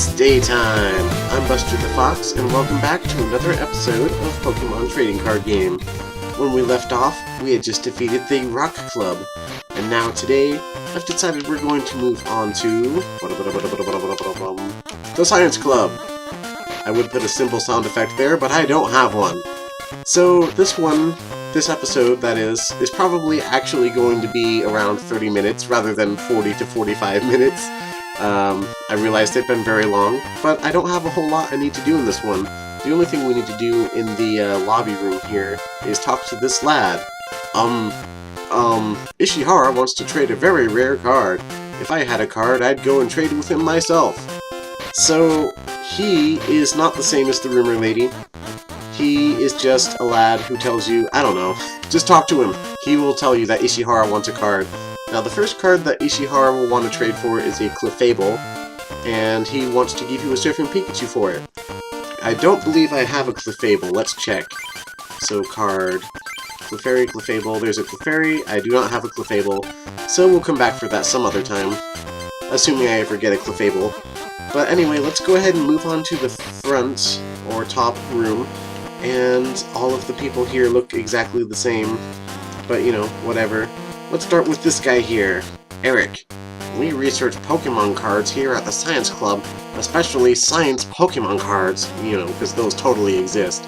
It's daytime! I'm Buster the Fox, and welcome back to another episode of Pokemon Trading Card Game. When we left off, we had just defeated the Rock Club, and now today, I've decided we're going to move on to the Science Club. I would put a simple sound effect there, but I don't have one. So this episode, that is probably actually going to be around 30 minutes rather than 40 to 45 minutes. I realized it'd been very long, but I don't have a whole lot I need to do in this one. The only thing we need to do in the lobby room here is talk to this lad. Ishihara wants to trade a very rare card. If I had a card, I'd go and trade with him myself. So, he is not the same as the rumor lady. He is just a lad who tells you, I don't know, just talk to him. He will tell you that Ishihara wants a card. Now, the first card that Ishihara will want to trade for is a Clefable, and he wants to give you a Surfing Pikachu for it. I don't believe I have a Clefable. Let's check. So, card. Clefairy, Clefable. There's a Clefairy. I do not have a Clefable, so we'll come back for that some other time, assuming I ever get a Clefable. But anyway, let's go ahead and move on to the front, or top room, and all of the people here look exactly the same, but you know, whatever. Let's start with this guy here, Eric. We research Pokemon cards here at the Science Club, especially science Pokemon cards, you know, because those totally exist.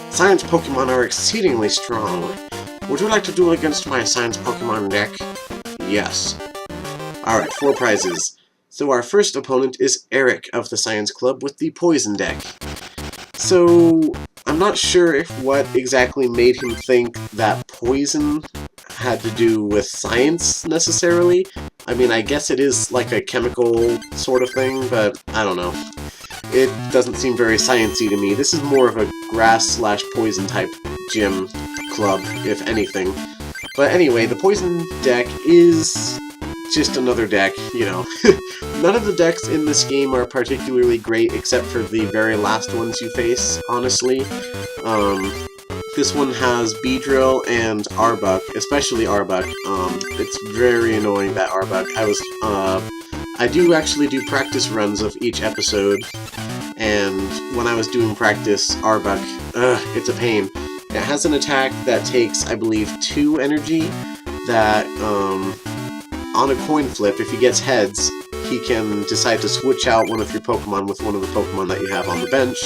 Science Pokemon are exceedingly strong. Would you like to duel against my science Pokemon deck? Yes. Alright, 4 prizes. So our first opponent is Eric of the Science Club with the Poison deck. So, I'm not sure if what exactly made him think that poison had to do with science, necessarily. I mean, I guess it is like a chemical sort of thing, but I don't know. It doesn't seem very sciencey to me. This is more of a grass/poison type gym club, if anything. But anyway, the poison deck is just another deck, you know. None of the decks in this game are particularly great except for the very last ones you face, honestly. This one has Beedrill and Arbok, especially Arbok. It's very annoying, that Arbok. I do actually do practice runs of each episode, and when I was doing practice, Arbok, it's a pain. It has an attack that takes, I believe, 2 energy that, on a coin flip, if he gets heads, he can decide to switch out one of your Pokemon with one of the Pokemon that you have on the bench,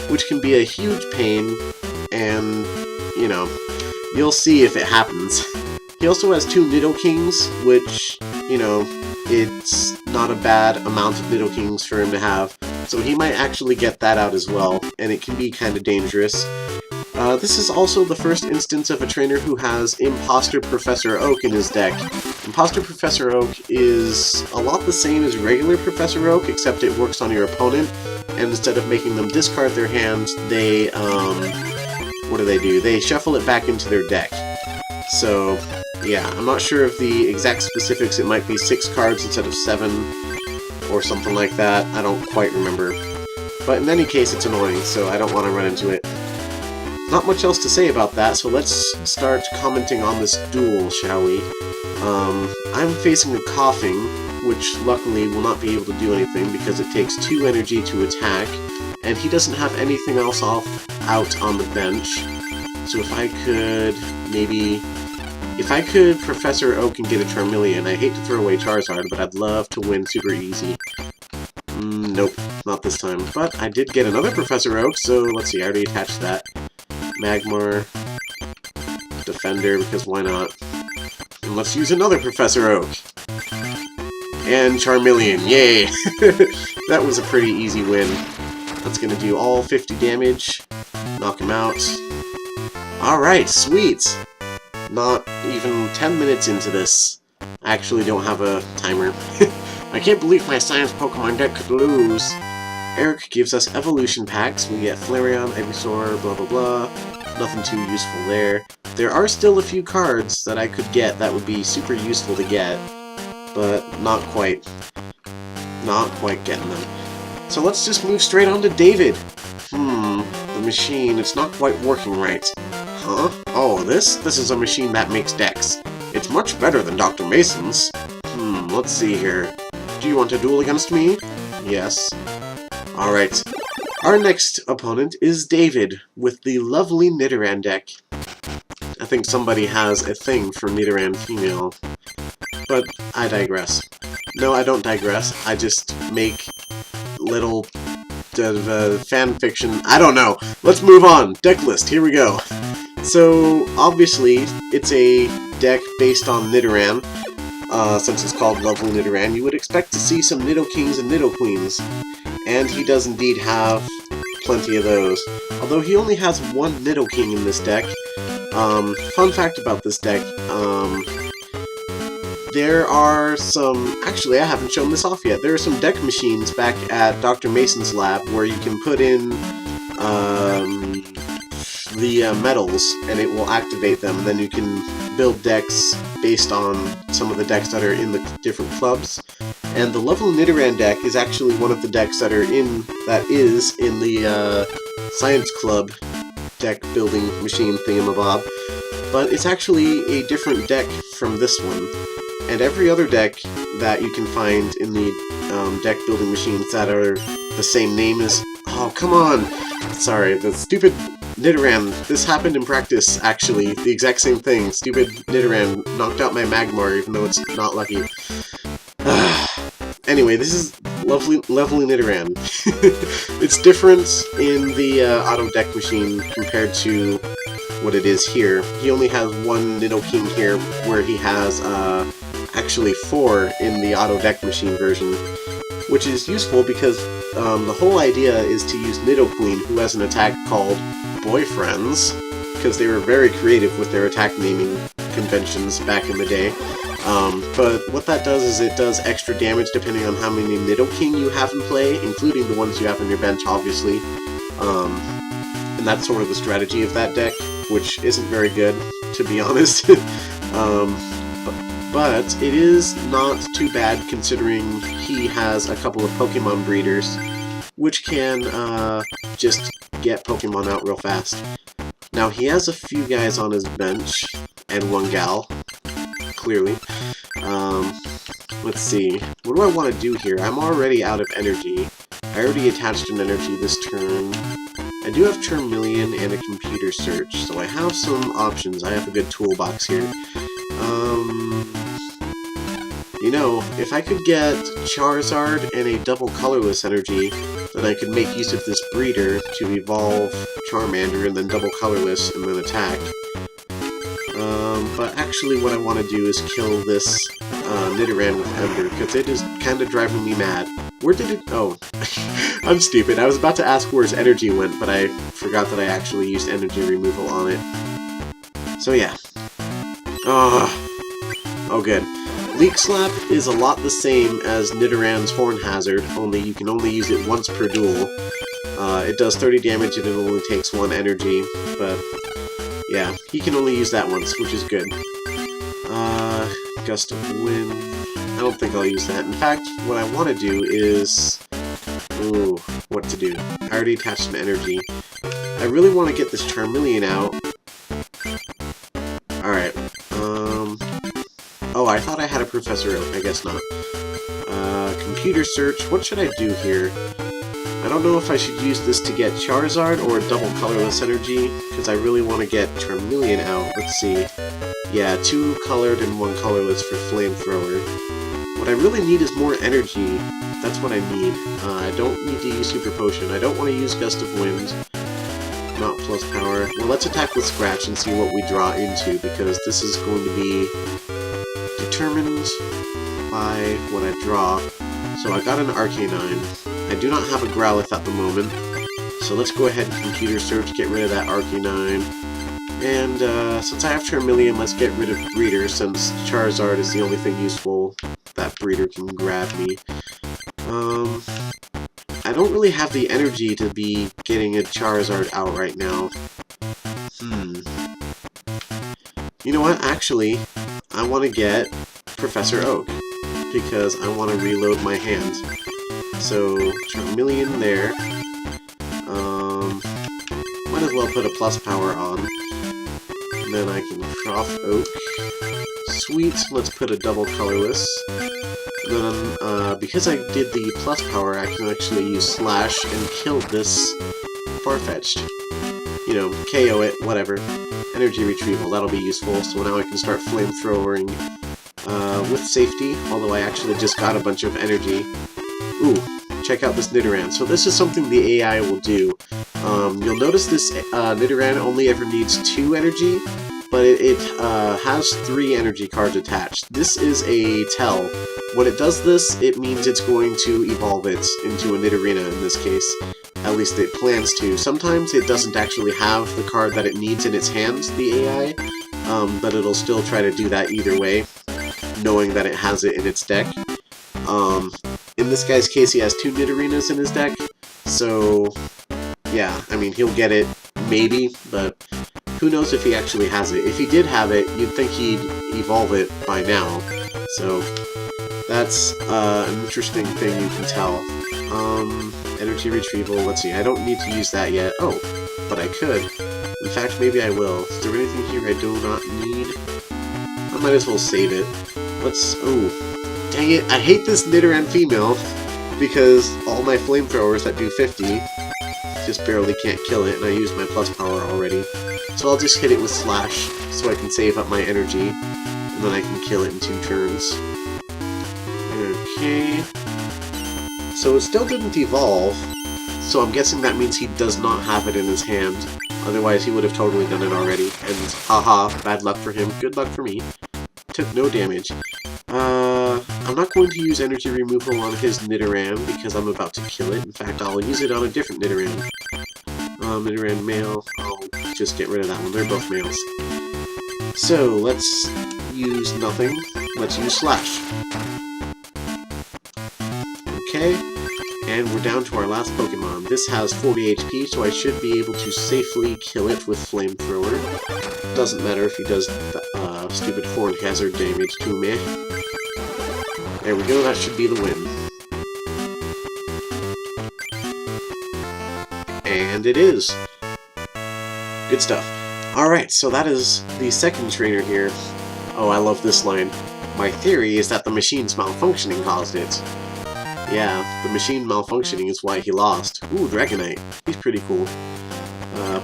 which can be a huge pain, and, you know, you'll see if it happens. He also has 2 Nidokings, which, you know, it's not a bad amount of Nidokings for him to have, so he might actually get that out as well, and it can be kind of dangerous. This is also the first instance of a trainer who has Imposter Professor Oak in his deck. Imposter Professor Oak is a lot the same as regular Professor Oak, except it works on your opponent, and instead of making them discard their hand, they, what do? They shuffle it back into their deck. So, yeah, I'm not sure of the exact specifics. It might be 6 cards instead of 7, or something like that. I don't quite remember. But in any case, it's annoying, so I don't want to run into it. Not much else to say about that, so let's start commenting on this duel, shall we? I'm facing a Coughing, which luckily will not be able to do anything because it takes 2 energy to attack, and he doesn't have anything else out on the bench. So if I could Professor Oak and get a Charmeleon. I hate to throw away Charizard, but I'd love to win super easy. Nope, not this time. But I did get another Professor Oak, so let's see, I already attached that. Magmar, Defender, because why not? And let's use another Professor Oak. And Charmeleon, yay! That was a pretty easy win. That's gonna do all 50 damage, knock him out. Alright, sweet! Not even 10 minutes into this. I actually don't have a timer. I can't believe my science Pokemon deck could lose. Eric gives us evolution packs. We get Flareon, Ivysaur, blah blah blah. Nothing too useful there. There are still a few cards that I could get that would be super useful to get, but not quite. Not quite getting them. So let's just move straight on to David. The machine, it's not quite working right. Huh? Oh, this is a machine that makes decks. It's much better than Dr. Mason's. Let's see here. Do you want to duel against me? Yes. Alright, our next opponent is David with the lovely Nidoran deck. I think somebody has a thing for Nidoran female, but I digress. No, I don't digress, I just make little fan fiction. I don't know. Let's move on. Deck list, here we go. So, obviously, it's a deck based on Nidoran. Since it's called Lovely Nidoran, you would expect to see some Nidokings and Nidoqueens. And he does indeed have plenty of those. Although he only has one Nidoking in this deck. Fun fact about this deck, there are some... Actually, I haven't shown this off yet. There are some deck machines back at Dr. Mason's lab where you can put in the metals, and it will activate them, and then you can build decks based on some of the decks that are in the different clubs. And the Lovely Nidoran deck is actually one of the decks that is in the Science Club deck building machine thingamabob, but it's actually a different deck from this one. And every other deck that you can find in the deck building machines that are the same name as... Oh, come on! Sorry, the stupid Nidoran. This happened in practice, actually. The exact same thing. Stupid Nidoran knocked out my Magmar, even though it's not lucky. Anyway, this is Lovely Nidoran. It's different in the auto deck machine compared to what it is here. He only has one Nidoking here, where he has actually 4 in the auto deck machine version, which is useful because the whole idea is to use Nidoqueen, who has an attack called Boyfriends, because they were very creative with their attack naming conventions back in the day. But what that does is it does extra damage depending on how many Nidoking you have in play, including the ones you have on your bench, obviously. And that's sort of the strategy of that deck, which isn't very good, to be honest. But it is not too bad considering he has a couple of Pokemon breeders, which can just get Pokemon out real fast. Now, he has a few guys on his bench, and one gal, clearly. Let's see. What do I want to do here? I'm already out of energy. I already attached an energy this turn. I do have Charmeleon and a computer search, so I have some options. I have a good toolbox here. You know, if I could get Charizard and a double colorless energy, then I could make use of this breeder to evolve Charmander and then double colorless and then attack. But actually what I want to do is kill this Nidoran with Ember, because it is kind of driving me mad. Where did it... Oh, I'm stupid. I was about to ask where his energy went, but I forgot that I actually used energy removal on it. So yeah. Oh good. Leak Slap is a lot the same as Nidoran's Horn Hazard, only you can only use it once per duel. It does 30 damage and it only takes 1 energy, but yeah, he can only use that once, which is good. Gust of Wind... I don't think I'll use that. In fact, what I want to do is... Ooh, what to do. I already attached an energy. I really want to get this Charmeleon out. Alright, Oh, I thought I had a Professor Oak. I guess not. Computer search. What should I do here? I don't know if I should use this to get Charizard or double colorless energy, because I really want to get Charmeleon out. Let's see. Yeah, 2 colored and 1 colorless for Flamethrower. What I really need is more energy. That's what I need. I don't need to use Super Potion. I don't want to use Gust of Wind. Not plus power. Well, let's attack with Scratch and see what we draw into, because this is going to be determined by what I draw. So I got an Arcanine. I do not have a Growlithe at the moment, so let's go ahead and computer search, get rid of that Arcanine. And since I have Charmeleon, let's get rid of Breeder, since Charizard is the only thing useful that Breeder can grab me. I don't really have the energy to be getting a Charizard out right now. You know what? Actually, I want to get Professor Oak, because I want to reload my hand. So, Charmeleon there. Might as well put a plus power on. And then I can Prof Oak, Sweet, let's put a double colorless. And then, because I did the plus power, I can actually use Slash and kill this Farfetch'd. You know, KO it, whatever. Energy retrieval, that'll be useful, so now I can start flamethrowing with safety, although I actually just got a bunch of energy. Ooh, check out this Nidoran. So this is something the AI will do. You'll notice this Nidoran only ever needs 2 energy, but it has 3 energy cards attached. This is a tell. When it does this, it means it's going to evolve it into a Nidorina in this case. At least it plans to. Sometimes it doesn't actually have the card that it needs in its hands, the AI, but it'll still try to do that either way, knowing that it has it in its deck. In this guy's case, he has 2 Nidorinas in his deck, so yeah, I mean, he'll get it, maybe, but who knows if he actually has it. If he did have it, you'd think he'd evolve it by now, so that's an interesting thing you can tell. Energy retrieval, let's see, I don't need to use that yet. Oh, but I could. In fact, maybe I will. Is there anything here I do not need? I might as well save it. Let's... oh, dang it, I hate this Nidoran female, because all my flamethrowers that do 50 just barely can't kill it, and I used my plus power already. So I'll just hit it with Slash, so I can save up my energy, and then I can kill it in 2 turns. Okay... so it still didn't evolve, so I'm guessing that means he does not have it in his hand. Otherwise he would have totally done it already, and haha, bad luck for him, good luck for me. Took no damage. I'm not going to use energy removal on his Nidoran, because I'm about to kill it. In fact, I'll use it on a different Nidoran. Nidoran male, I'll just get rid of that one, they're both males. So, let's use nothing, let's use Slash. Okay, and we're down to our last Pokemon. This has 40 HP, so I should be able to safely kill it with Flamethrower. Doesn't matter if he does stupid Horn Hazard damage to me. There we go, that should be the win. And it is. Good stuff. Alright, so that is the second trainer here. Oh, I love this line. My theory is that the machine's malfunctioning caused it. Yeah, the machine malfunctioning is why he lost. Ooh, Dragonite. He's pretty cool.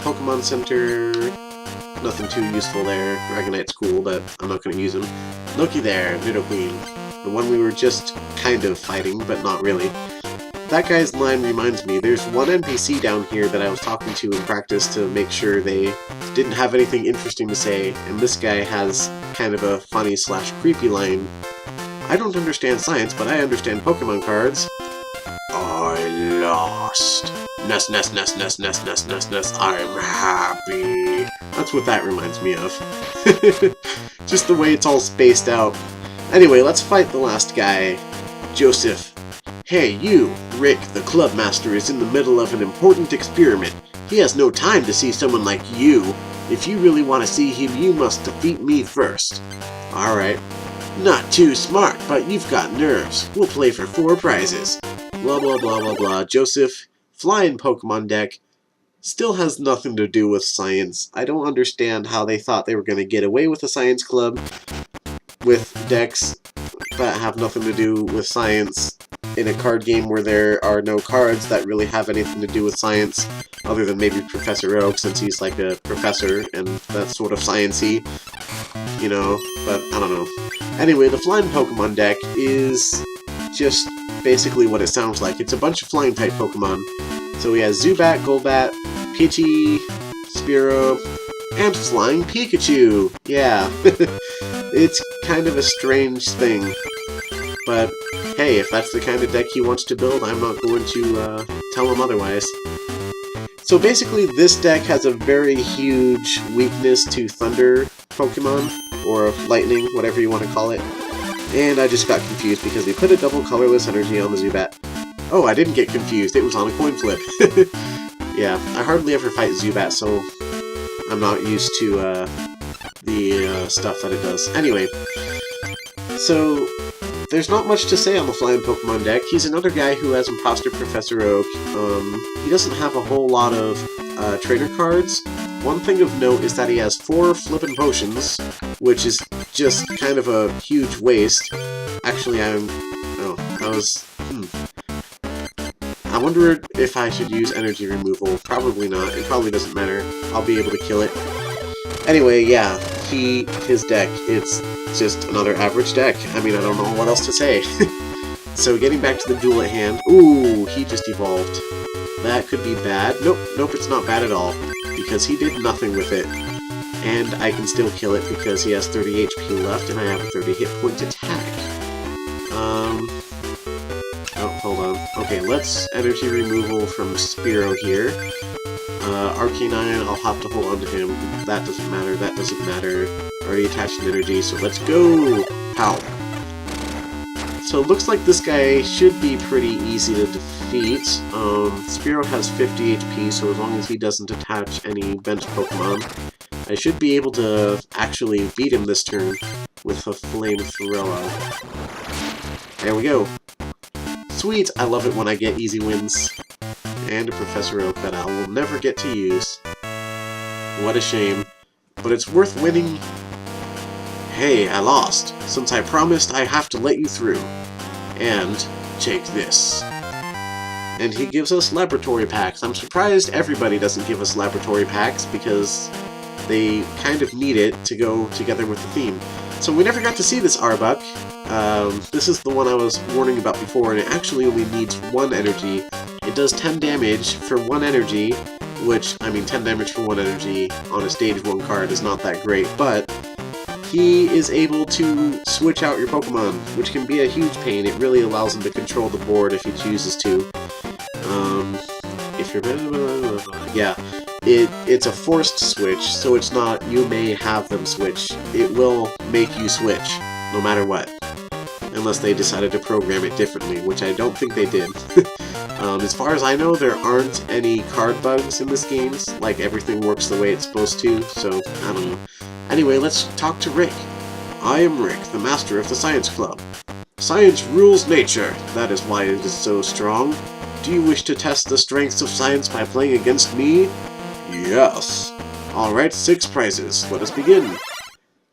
Pokemon Center... nothing too useful there. Dragonite's cool, but I'm not going to use him. Looky there, Nidoqueen. The one we were just kind of fighting, but not really. That guy's line reminds me, there's one NPC down here that I was talking to in practice to make sure they didn't have anything interesting to say, and this guy has kind of a funny slash creepy line. I don't understand science, but I understand Pokemon cards. I lost. Nest, nest, nest, nest, nest, nest, nest, nest. I'm happy. That's what that reminds me of. Just the way it's all spaced out. Anyway, let's fight the last guy. Joseph. Hey, you! Rick, the club master, is in the middle of an important experiment. He has no time to see someone like you. If you really want to see him, you must defeat me first. Alright. Not too smart, but you've got nerves. We'll play for 4 prizes. Blah blah blah blah blah. Joseph, flying Pokemon deck, still has nothing to do with science. I don't understand how they thought they were going to get away with a science club with decks that have nothing to do with science in a card game where there are no cards that really have anything to do with science, other than maybe Professor Oak, since he's like a professor and that's sort of sciencey, you know, but I don't know. Anyway, the flying Pokemon deck is just basically what it sounds like. It's a bunch of flying type Pokemon. So we have Zubat, Golbat, Pidgey, Spearow, and flying Pikachu! Yeah, it's kind of a strange thing. But hey, if that's the kind of deck he wants to build, I'm not going to tell him otherwise. So basically, this deck has a very huge weakness to Thunder Pokemon, or Lightning, whatever you want to call it. And I just got confused because they put a double colorless energy on the Zubat. Oh, I didn't get confused, it was on a coin flip. Yeah, I hardly ever fight Zubat, so I'm not used to the stuff that it does. Anyway, so there's not much to say on the flying Pokemon deck. He's another guy who has Imposter Professor Oak. He doesn't have a whole lot of trainer cards. One thing of note is that he has 4 Flippin' Potions, which is just kind of a huge waste. Actually, I wonder if I should use energy removal. Probably not. It probably doesn't matter. I'll be able to kill it. Anyway, yeah, his deck, it's just another average deck. I mean, I don't know what else to say. So getting back to the duel at hand, ooh, he just evolved. That could be bad. Nope, it's not bad at all, because he did nothing with it. And I can still kill it because he has 30 HP left and I have a 30 hit point attack. Oh, hold on. Okay, let's energy removal from Spearow here. Arcanine, I'll have to hold on to him. That doesn't matter, that doesn't matter. Already attached an energy, so let's go! Pow! So it looks like this guy should be pretty easy to defeat. Spearow has 50 HP, so as long as he doesn't attach any bench Pokemon, I should be able to actually beat him this turn with a Flamethrower. There we go. Sweet! I love it when I get easy wins. And a Professor Oak that I will never get to use. What a shame. But it's worth winning. Hey, I lost. Since I promised, I have to let you through. And take this. And he gives us laboratory packs. I'm surprised everybody doesn't give us laboratory packs because they kind of need it to go together with the theme. So we never got to see this Arbok. This is the one I was warning about before, and it actually only needs 1 energy. It does 10 damage for 1 energy, which, I mean, 10 damage for 1 energy on a stage 1 card is not that great, but he is able to switch out your Pokemon, which can be a huge pain. It really allows him to control the board if he chooses to. If you're... yeah. It's a forced switch, so it's not you may have them switch. It will make you switch, no matter what. Unless they decided to program it differently, which I don't think they did. As far as I know, there aren't any card bugs in this game, like everything works the way it's supposed to, so I don't know. Anyway, let's talk to Rick. I am Rick, the master of the Science Club. Science rules nature, that is why it is so strong. Do you wish to test the strengths of science by playing against me? Yes. Alright, 6 prizes. Let us begin.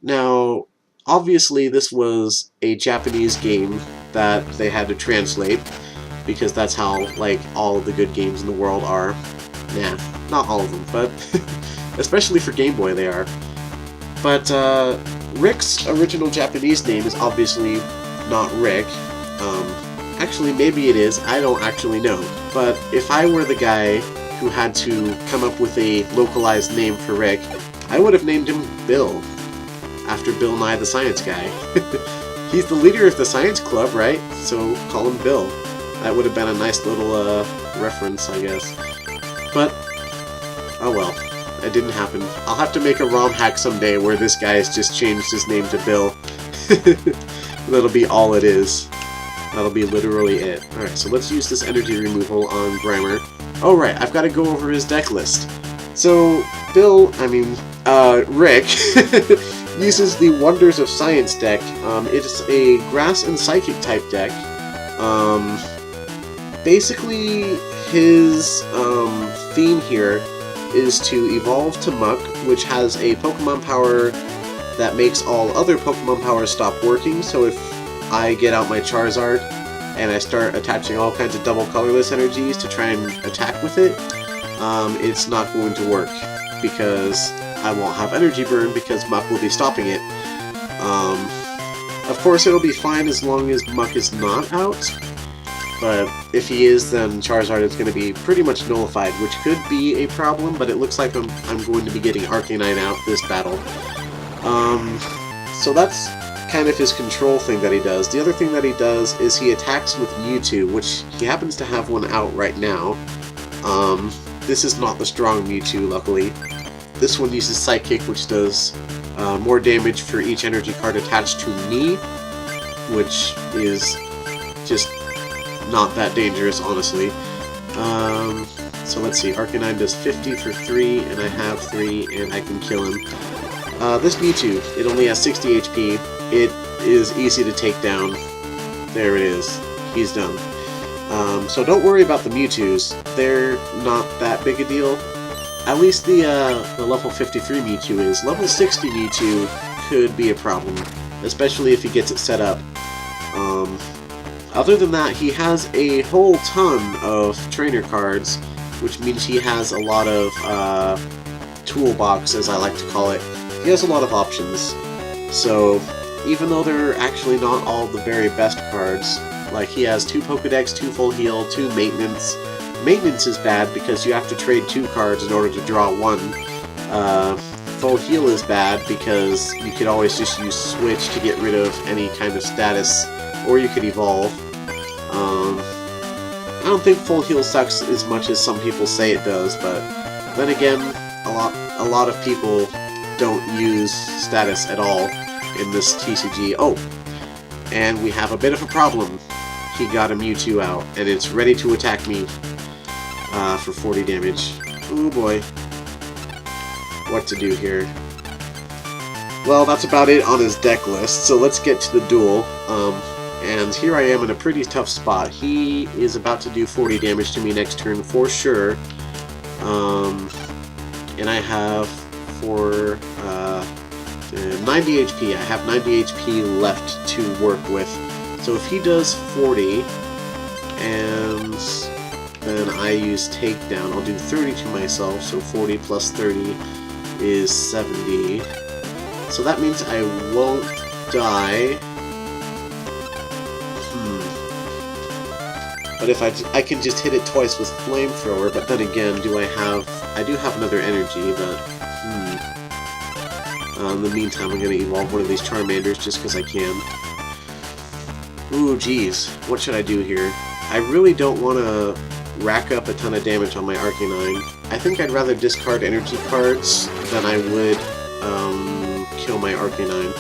Now, obviously this was a Japanese game that they had to translate, because that's how, like, all of the good games in the world are. Nah, not all of them, but especially for Game Boy they are. But, Rick's original Japanese name is obviously not Rick. Actually, maybe it is. I don't actually know. But if I were the guy who had to come up with a localized name for Rick, I would have named him Bill, after Bill Nye the Science Guy. He's the leader of the Science Club, right? So call him Bill. That would have been a nice little reference, I guess. But, oh well, it didn't happen. I'll have to make a ROM hack someday where this guy's just changed his name to Bill. That'll be all it is. That'll be literally it. Alright, so let's use this energy removal on Grimer. Oh right, I've got to go over his deck list. So, Rick uses the Wonders of Science deck. It's a Grass and Psychic type deck. Basically, his theme here is to evolve to Muck, which has a Pokemon power that makes all other Pokemon powers stop working, so if I get out my Charizard and I start attaching all kinds of double colorless energies to try and attack with it, it's not going to work, because I won't have energy burn because Muck will be stopping it. Of course it'll be fine as long as Muck is not out, but if he is, then Charizard is going to be pretty much nullified, which could be a problem, but it looks like I'm going to be getting Arcanine out this battle. So that's kind of his control thing that he does. The other thing that he does is he attacks with Mewtwo, which he happens to have one out right now. This is not the strong Mewtwo, luckily. This one uses Psychic, which does more damage for each energy card attached to me, which is just not that dangerous, honestly. So let's see, Arcanine does 50 for 3, and I have 3, and I can kill him. This Mewtwo, it only has 60 HP. It is easy to take down. There it is. He's done. So don't worry about the Mewtwo's. They're not that big a deal. At least the level 53 Mewtwo is. Level 60 Mewtwo could be a problem, especially if he gets it set up. Other than that, he has a whole ton of trainer cards, which means he has a lot of toolbox, as I like to call it. He has a lot of options. So, even though they're actually not all the very best cards, like he has 2 Pokedex, 2 Full Heal, 2 Maintenance. Maintenance is bad because you have to trade 2 cards in order to draw 1. Full Heal is bad because you could always just use Switch to get rid of any kind of status, or you could evolve. I don't think Full Heal sucks as much as some people say it does, but then again, a lot of people don't use status at all in this TCG. Oh, and we have a bit of a problem. He got a Mewtwo out, and it's ready to attack me for 40 damage. Oh boy. What to do here? Well, that's about it on his deck list, so let's get to the duel. And here I am in a pretty tough spot. He is about to do 40 damage to me next turn for sure. And I have for 90 HP. I have 90 HP left to work with. So if he does 40, and then I use takedown, I'll do 30 to myself, so 40 plus 30 is 70. So that means I won't die. But if I can just hit it twice with Flamethrower, but then again, I do have another energy, but in the meantime, I'm going to evolve one of these Charmanders just because I can. Ooh, geez. What should I do here? I really don't want to rack up a ton of damage on my Arcanine. I think I'd rather discard energy cards than I would kill my Arcanine.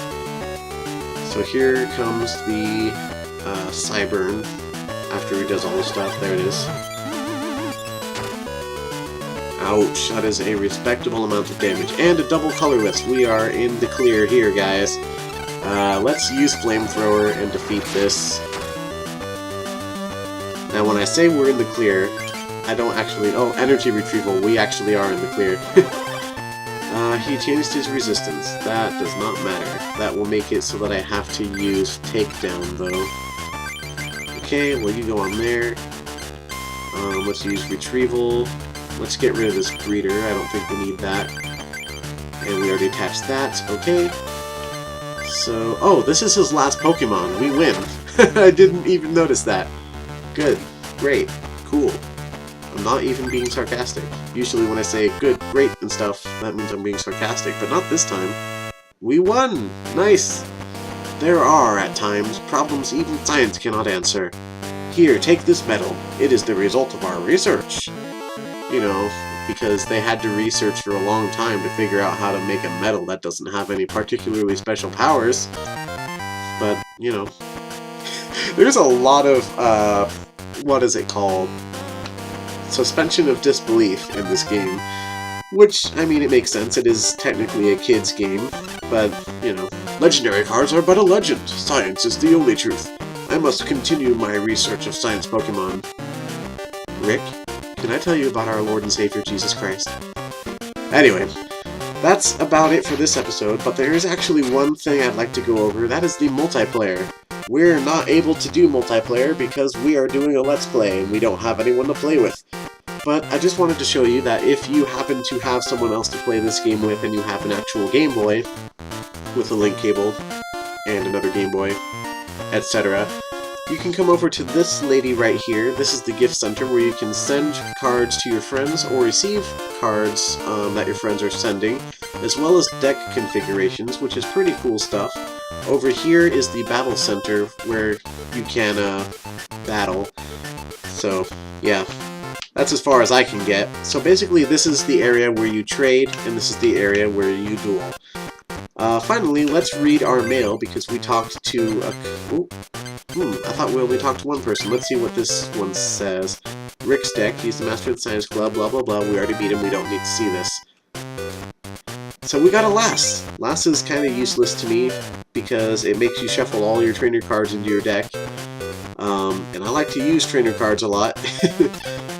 So here comes the Cyburn. After he does all the stuff, there it is. Ouch, that is a respectable amount of damage. And a double colorless. We are in the clear here, guys. Let's use Flamethrower and defeat this. Now, when I say we're in the clear, I don't actually... Oh, Energy Retrieval. We actually are in the clear. He changed his resistance. That does not matter. That will make it so that I have to use Takedown, though. Okay, well, you go on there. Let's use Retrieval. Let's get rid of this Greeter. I don't think we need that. And we already attached that. Okay. So, oh, this is his last Pokemon. We win. I didn't even notice that. Good. Great. Cool. I'm not even being sarcastic. Usually when I say good, great, and stuff, that means I'm being sarcastic, but not this time. We won! Nice! There are, at times, problems even science cannot answer. Here, take this medal. It is the result of our research. You know, because they had to research for a long time to figure out how to make a medal that doesn't have any particularly special powers. But, you know, there's a lot of, what is it called? Suspension of disbelief in this game. Which, I mean, it makes sense. It is technically a kid's game, but, you know. Legendary cards are but a legend. Science is the only truth. I must continue my research of science Pokemon. Rick, can I tell you about our Lord and Savior Jesus Christ? Anyway, that's about it for this episode, but there is actually one thing I'd like to go over. That is the multiplayer. We're not able to do multiplayer because we are doing a Let's Play and we don't have anyone to play with. But I just wanted to show you that if you happen to have someone else to play this game with and you have an actual Game Boy with a link cable and another Game Boy, etc., you can come over to this lady right here. This is the gift center where you can send cards to your friends or receive cards that your friends are sending, as well as deck configurations, which is pretty cool stuff. Over here is the battle center where you can battle. So, yeah. That's as far as I can get. So basically, this is the area where you trade, and this is the area where you duel. Finally, let's read our mail, because we talked to a... I thought we only talked to one person. Let's see what this one says. Rick's deck, he's the master of the science club, blah blah blah, we already beat him, we don't need to see this. So we got a Lass. Lass is kind of useless to me, because it makes you shuffle all your trainer cards into your deck. And I like to use trainer cards a lot.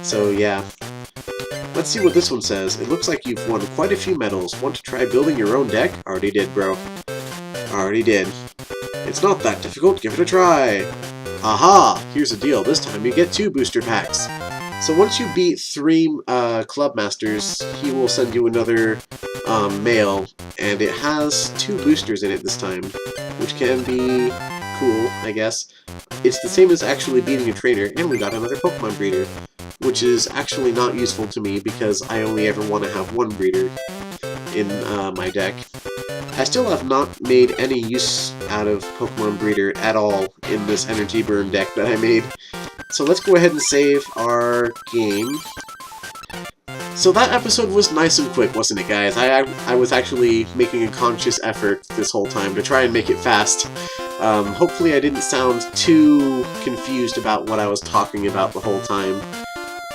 So yeah. Let's see what this one says. It looks like you've won quite a few medals. Want to try building your own deck? Already did, bro. Already did. It's not that difficult, give it a try. Aha! Here's the deal, this time you get 2 booster packs. So once you beat 3 Club Masters, he will send you another mail, and it has 2 boosters in it this time, which can be cool, I guess. It's the same as actually beating a trainer, and we got another Pokemon breeder, which is actually not useful to me because I only ever want to have 1 breeder in my deck. I still have not made any use out of Pokemon breeder at all in this Energy Burn deck that I made. So let's go ahead and save our game. So that episode was nice and quick, wasn't it, guys? I was actually making a conscious effort this whole time to try and make it fast. Hopefully I didn't sound too confused about what I was talking about the whole time,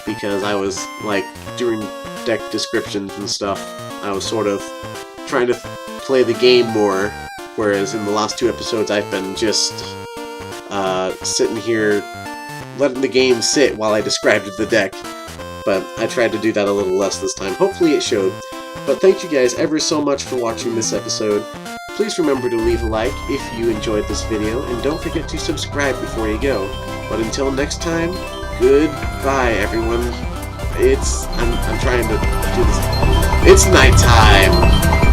because I was, like, during deck descriptions and stuff, I was sort of trying to play the game more, whereas in the last 2 episodes I've been just sitting here letting the game sit while I described the deck. But I tried to do that a little less this time. Hopefully it showed. But thank you guys ever so much for watching this episode. Please remember to leave a like if you enjoyed this video, and don't forget to subscribe before you go. But until next time, goodbye everyone. I'm trying to do this. It's nighttime!